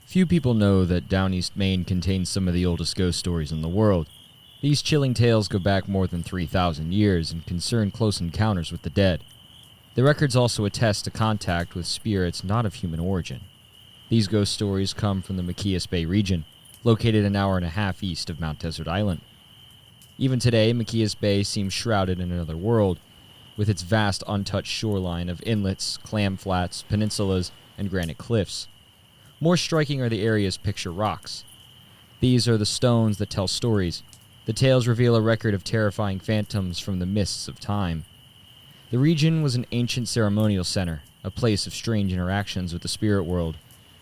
Few people know that Down East Maine contains some of the oldest ghost stories in the world. These chilling tales go back more than 3,000 years and concern close encounters with the dead. The records also attest to contact with spirits not of human origin. These ghost stories come from the Machias Bay region, located an hour and a half east of Mount Desert Island. Even today, Machias Bay seems shrouded in another world, with its vast untouched shoreline of inlets, clam flats, peninsulas, and granite cliffs. More striking are the area's picture rocks. These are the stones that tell stories. The tales reveal a record of terrifying phantoms from the mists of time. The region was an ancient ceremonial center, a place of strange interactions with the spirit world.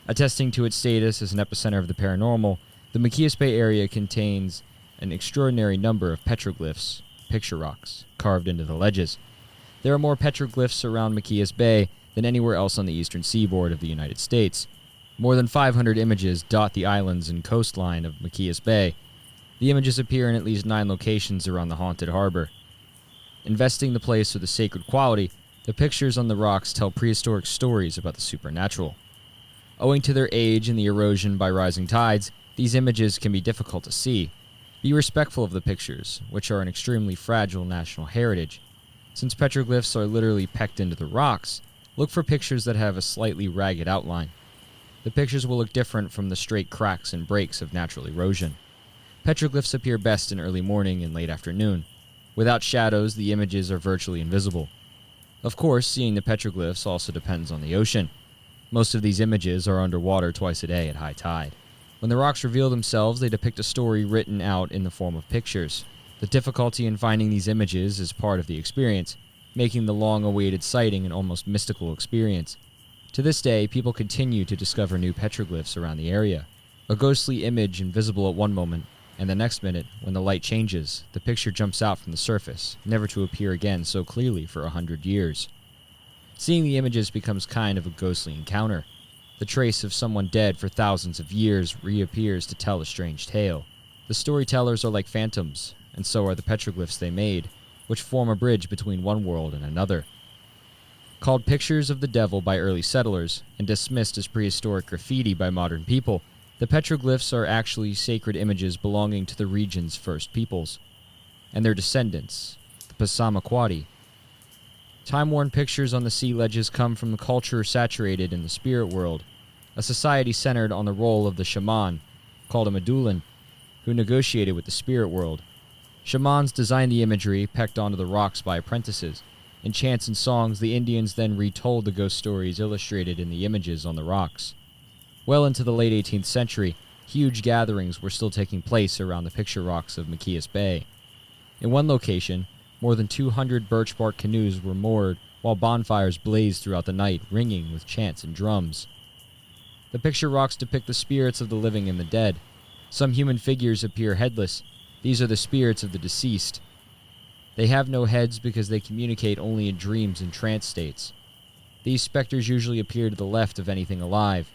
Attesting to its status as an epicenter of the paranormal, the Machias Bay area contains an extraordinary number of petroglyphs, picture rocks, carved into the ledges. There are more petroglyphs around Machias Bay than anywhere else on the eastern seaboard of the United States. More than 500 images dot the islands and coastline of Machias Bay. The images appear in at least 9 locations around the haunted harbor. Investing the place with a sacred quality, the pictures on the rocks tell prehistoric stories about the supernatural. Owing to their age and the erosion by rising tides, these images can be difficult to see. Be respectful of the pictures, which are an extremely fragile national heritage. Since petroglyphs are literally pecked into the rocks, look for pictures that have a slightly ragged outline. The pictures will look different from the straight cracks and breaks of natural erosion. Petroglyphs appear best in early morning and late afternoon. Without shadows, the images are virtually invisible. Of course, seeing the petroglyphs also depends on the ocean. Most of these images are underwater twice a day at high tide. When the rocks reveal themselves, they depict a story written out in the form of pictures. The difficulty in finding these images is part of the experience, making the long-awaited sighting an almost mystical experience. To this day, people continue to discover new petroglyphs around the area. A ghostly image invisible at one moment, and the next minute, when the light changes, the picture jumps out from the surface, never to appear again so clearly for 100 years. Seeing the images becomes kind of a ghostly encounter. The trace of someone dead for thousands of years reappears to tell a strange tale. The storytellers are like phantoms, and so are the petroglyphs they made, which form a bridge between one world and another. Called pictures of the devil by early settlers and dismissed as prehistoric graffiti by modern people, the petroglyphs are actually sacred images belonging to the region's first peoples and their descendants, the Passamaquoddy. Time-worn pictures on the sea ledges come from a culture saturated in the spirit world, a society centered on the role of the shaman, called a Medullin, who negotiated with the spirit world. Shamans designed the imagery pecked onto the rocks by apprentices. In chants and songs, the Indians then retold the ghost stories illustrated in the images on the rocks. Well into the late 18th century, huge gatherings were still taking place around the picture rocks of Machias Bay. In one location, more than 200 birch bark canoes were moored while bonfires blazed throughout the night, ringing with chants and drums. The picture rocks depict the spirits of the living and the dead. Some human figures appear headless. These are the spirits of the deceased. They have no heads because they communicate only in dreams and trance states. These specters usually appear to the left of anything alive.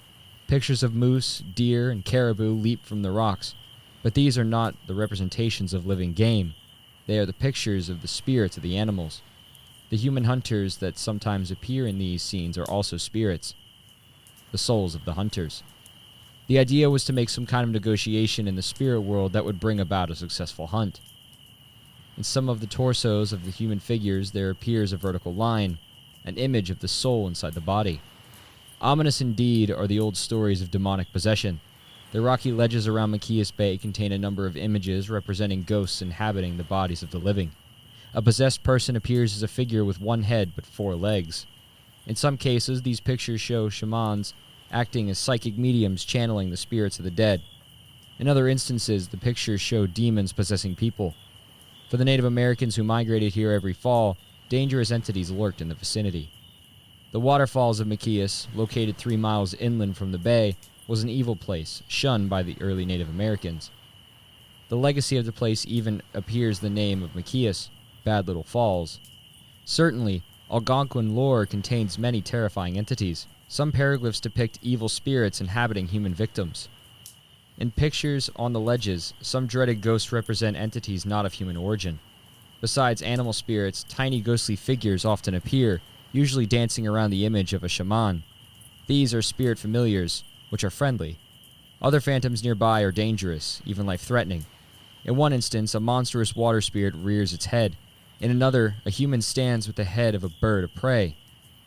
Pictures of moose, deer, and caribou leap from the rocks, but these are not the representations of living game. They are the pictures of the spirits of the animals. The human hunters that sometimes appear in these scenes are also spirits, the souls of the hunters. The idea was to make some kind of negotiation in the spirit world that would bring about a successful hunt. In some of the torsos of the human figures, there appears a vertical line, an image of the soul inside the body. Ominous indeed are the old stories of demonic possession. The rocky ledges around Machias Bay contain a number of images representing ghosts inhabiting the bodies of the living. A possessed person appears as a figure with one head but 4 legs. In some cases, these pictures show shamans acting as psychic mediums channeling the spirits of the dead. In other instances, the pictures show demons possessing people. For the Native Americans who migrated here every fall, dangerous entities lurked in the vicinity. The waterfalls of Machias, located 3 miles inland from the bay, was an evil place, shunned by the early Native Americans. The legacy of the place even appears the name of Machias, Bad Little Falls. Certainly, Algonquin lore contains many terrifying entities. Some petroglyphs depict evil spirits inhabiting human victims. In pictures on the ledges, some dreaded ghosts represent entities not of human origin. Besides animal spirits, tiny ghostly figures often appear, usually dancing around the image of a shaman. These are spirit familiars, which are friendly. Other phantoms nearby are dangerous, even life-threatening. In one instance, a monstrous water spirit rears its head. In another, a human stands with the head of a bird of prey.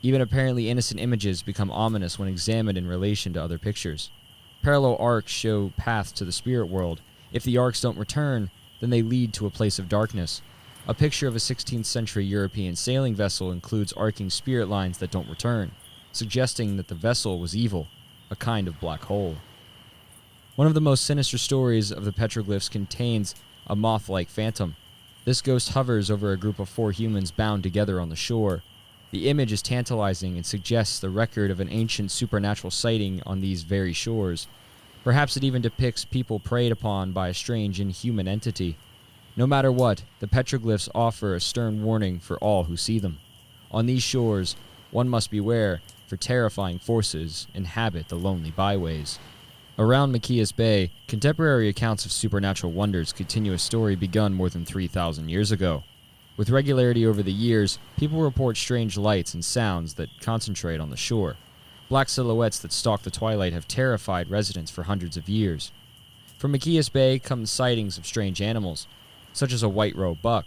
Even apparently innocent images become ominous when examined in relation to other pictures. Parallel arcs show paths to the spirit world. If the arcs don't return, then they lead to a place of darkness. A picture of a 16th century European sailing vessel includes arcing spirit lines that don't return, suggesting that the vessel was evil, a kind of black hole. One of the most sinister stories of the petroglyphs contains a moth-like phantom. This ghost hovers over a group of 4 humans bound together on the shore. The image is tantalizing and suggests the record of an ancient supernatural sighting on these very shores. Perhaps it even depicts people preyed upon by a strange inhuman entity. No matter what, the petroglyphs offer a stern warning for all who see them. On these shores, one must beware, for terrifying forces inhabit the lonely byways. Around Machias Bay, contemporary accounts of supernatural wonders continue a story begun more than 3,000 years ago. With regularity over the years, people report strange lights and sounds that concentrate on the shore. Black silhouettes that stalk the twilight have terrified residents for hundreds of years. From Machias Bay come sightings of strange animals, such as a white-robed buck,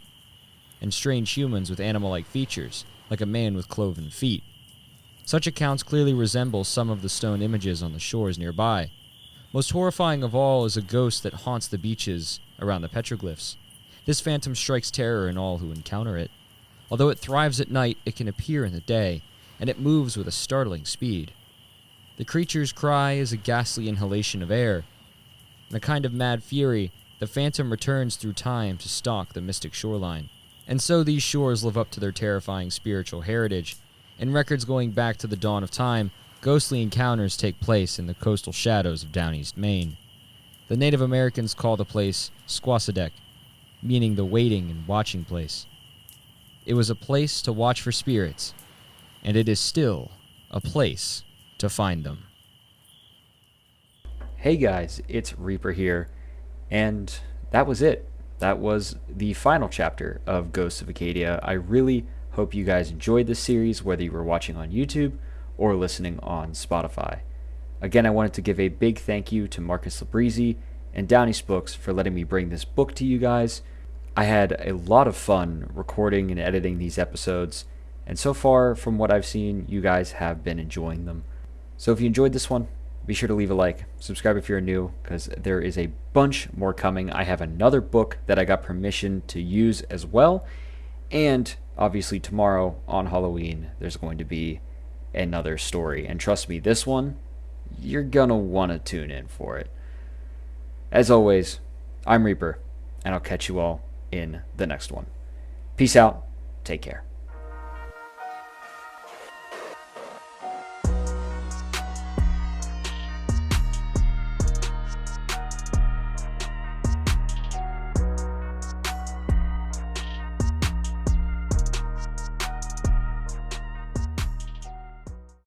and strange humans with animal-like features, like a man with cloven feet. Such accounts clearly resemble some of the stone images on the shores nearby. Most horrifying of all is a ghost that haunts the beaches around the petroglyphs. This phantom strikes terror in all who encounter it. Although it thrives at night, it can appear in the day, and it moves with a startling speed. The creature's cry is a ghastly inhalation of air. In a kind of mad fury, the phantom returns through time to stalk the mystic shoreline. And so these shores live up to their terrifying spiritual heritage. In records going back to the dawn of time, ghostly encounters take place in the coastal shadows of Down East Maine. The Native Americans call the place Squasadec, meaning the waiting and watching place. It was a place to watch for spirits, and it is still a place to find them. Hey guys, it's Reaper here, and that was it. That was the final chapter of Ghosts of Acadia. I really hope you guys enjoyed this series, whether you were watching on YouTube or listening on Spotify. Again, I wanted to give a big thank you to Marcus Labrizzi and Down East Books for letting me bring this book to you guys. I had a lot of fun recording and editing these episodes, and so far, from what I've seen, you guys have been enjoying them. So if you enjoyed this one, be sure to leave a like, subscribe if you're new, because there is a bunch more coming. I have another book that I got permission to use as well, and obviously tomorrow on Halloween, there's going to be another story. And trust me, this one, you're gonna want to tune in for it. As always, I'm Reaper, and I'll catch you all in the next one. Peace out. Take care.